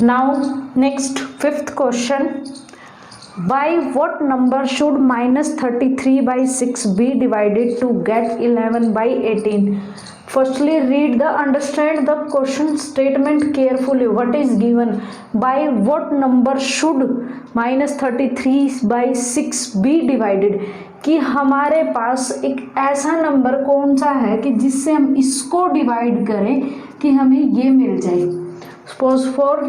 Now next fifth question. By what number should minus 33 by 6 be divided to get 11 by 18? Firstly, read the understand the question statement carefully. What is given? By what number should minus 33 by 6 be divided? कि हमारे पास एक ऐसा number कौन सा है कि जिससे हम इसको डिवाइड करें कि हमें ये मिल जाए. सपोज फॉर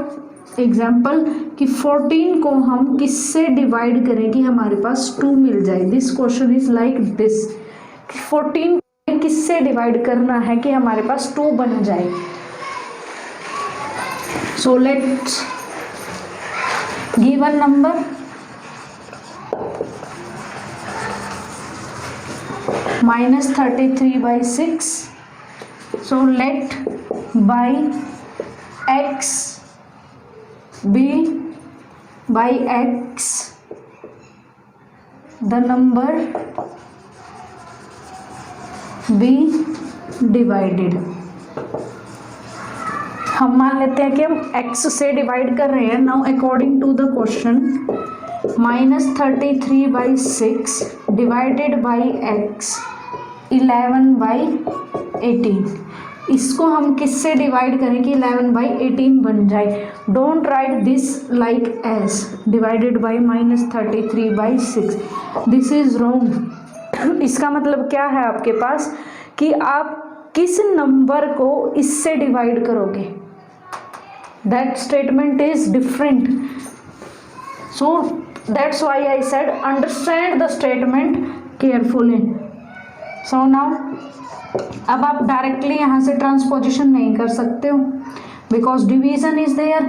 एग्जाम्पल कि 14 को हम किससे डिवाइड करें कि हमारे पास 2 मिल जाए. This question is like this. 14 किससे डिवाइड करना है कि हमारे पास 2 बन जाए. So let's given number minus 33 by 6. So let by x be by x the number be divided. हम मान लेते हैं कि हम x से डिवाइड कर रहे हैं. Now according to the question minus 33 by 6 divided by x 11 by 18. इसको हम किससे डिवाइड करें कि 11 by 18 बन जाए. Don't write this like S divided by minus 33 by 6. This is wrong. इसका मतलब क्या है आपके पास कि आप किस नंबर को इससे डिवाइड करोगे. That statement is different. So that's why I said understand the statement carefully. So now अब आप डायरेक्टली यहाँ से ट्रांसपोजिशन नहीं कर सकते हो बिकॉज डिवीजन इज देयर.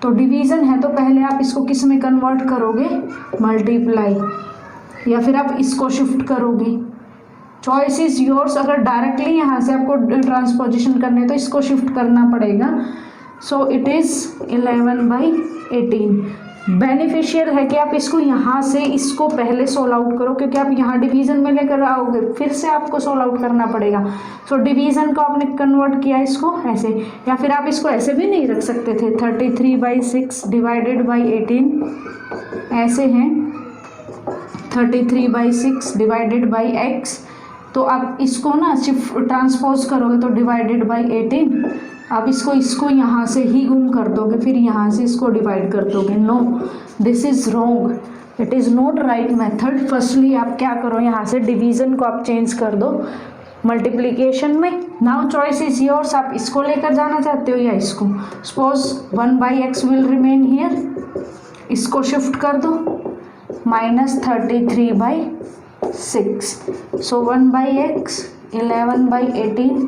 तो डिवीजन है तो पहले आप इसको किस में कन्वर्ट करोगे, मल्टीप्लाई, या फिर आप इसको शिफ्ट करोगे. Choice is yours. अगर डायरेक्टली यहाँ से आपको ट्रांसपोजिशन करने है तो इसको शिफ्ट करना पड़ेगा. So it is 11 by 18. Beneficial है कि आप इसको यहाँ से इसको पहले सोल्व आउट करो क्योंकि आप यहाँ डिवीजन में लेकर आओगे फिर से आपको सोल्व आउट करना पड़ेगा. सो डिवीजन को आपने कन्वर्ट किया इसको ऐसे, या फिर आप इसको ऐसे भी नहीं रख सकते थे. 33 by 6 डिवाइडेड बाई 18 ऐसे हैं. 33 by 6 डिवाइडेड बाई x. तो आप इसको ना शिफ्ट ट्रांसपोज करोगे तो डिवाइडेड बाई 18. आप इसको यहाँ से ही गुम कर दोगे फिर यहाँ से इसको डिवाइड कर दोगे. No, this is wrong. It is not right method. Firstly आप क्या करो, यहाँ से डिवीजन को आप चेंज कर दो मल्टीप्लिकेशन में. Now choice is yours. आप इसको लेकर जाना चाहते हो या इसको. Suppose 1 by x will remain here. इसको शिफ्ट कर दो minus 33 by 6. So 1 by x 11 by 18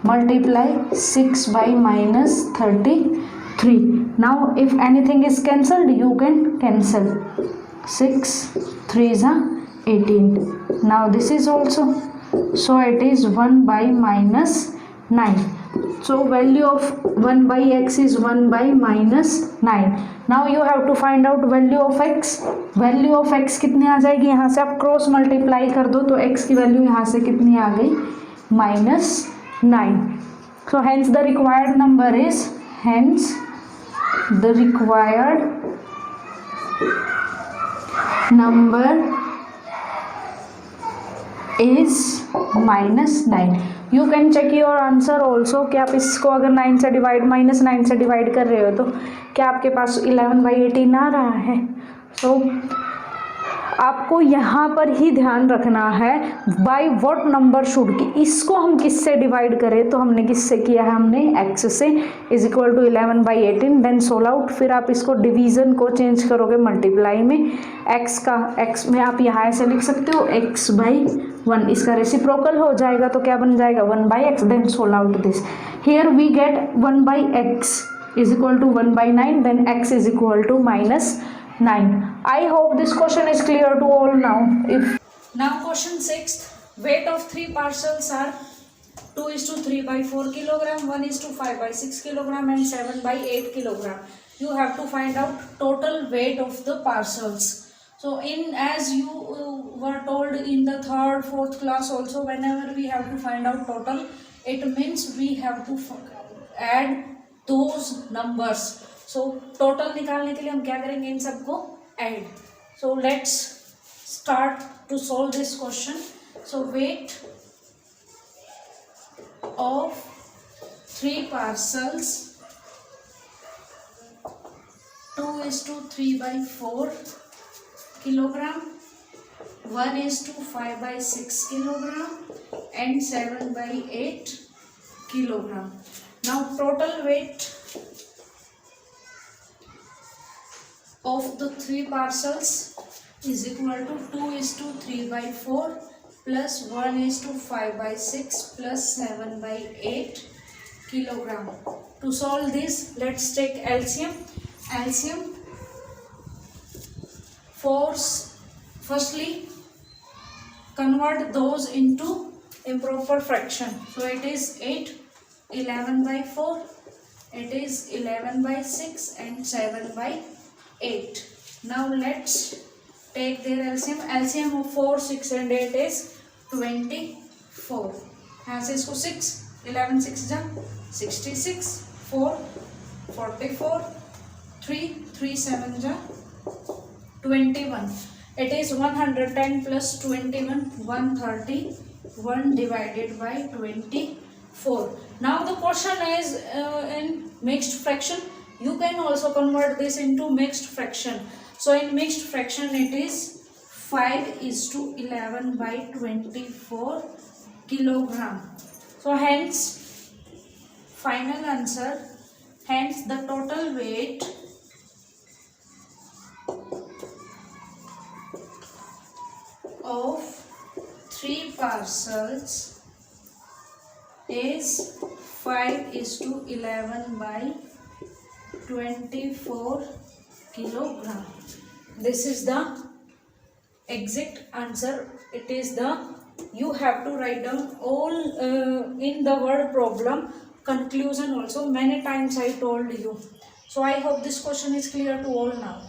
multiply 6 by minus 33. Now if anything is cancelled you can cancel. 6 3s are 18. Now this is also, so it is 1 by minus 9. So value of 1 by x is 1 by minus 9. Now you have to find out value of x. Value of x कितनी आ जाएगी, यहाँ से आप cross multiply कर दो तो x की value यहाँ से कितनी आ गई, -9. So hence the required number is, hence the required number is -9. You can check your answer also कि आप इसको अगर 9 से डिवाइड -9 से डिवाइड कर रहे हो तो क्या आपके पास 11 by 18 आ रहा है. So आपको यहाँ पर ही ध्यान रखना है बाय व्हाट नंबर शुड, कि इसको हम किससे डिवाइड करें. तो हमने किससे किया है, हमने x से is equal to 11 by 18. Then solve out. फिर आप इसको डिवीजन को चेंज करोगे मल्टीप्लाई में. x में आप यहाँ ऐसे लिख सकते हो x by 1. इसका रेसिप्रोकल हो जाएगा तो क्या बन जाएगा 1 by x. Then solve out this. Here we get 1 by x is equal to 1 by 9. Then x is equal to -9. I hope this question is clear to all now. Now question 6. Weight of 3 parcels are 2:3 by 4 kilogram, 1:5 by 6 kilogram and 7 by 8 kilogram. You have to find out total weight of the parcels. So as you were told in the 3rd, 4th class also, whenever we have to find out total, it means we have to add those numbers. So total निकालने के लिए हम क्या करेंगे, इन सबको add. So let's start to solve this question. So weight of 3 parcels 2:3/4 kilogram, 1:5/6 kilogram and 7/8 kilogram. Now total weight of the 3 parcels is equal to 2:3/4 plus 1:5/6 plus 7/8 kilogram. To solve this, let's take LCM. Firstly convert those into improper fraction. So it is 8 11/4, it is 11/6 and 7/8. Now let's take their LCM. LCM of 4, 6 and 8 is 24. यहाँ से इसको 6 11 6 जा 66, 4 44, 3 7 जा 21. It is 110 plus 21 131 divided by 24. Now the question is in mixed fraction. You can also convert this into mixed fraction. So in mixed fraction it is 5:11/24 kilogram. So hence final answer, hence the total weight of 3 parcels is 5:11/24 kilogram. This is the exact answer. It is the, you have to write down all in the word problem, conclusion also. Many times I told you. So I hope this question is clear to all now.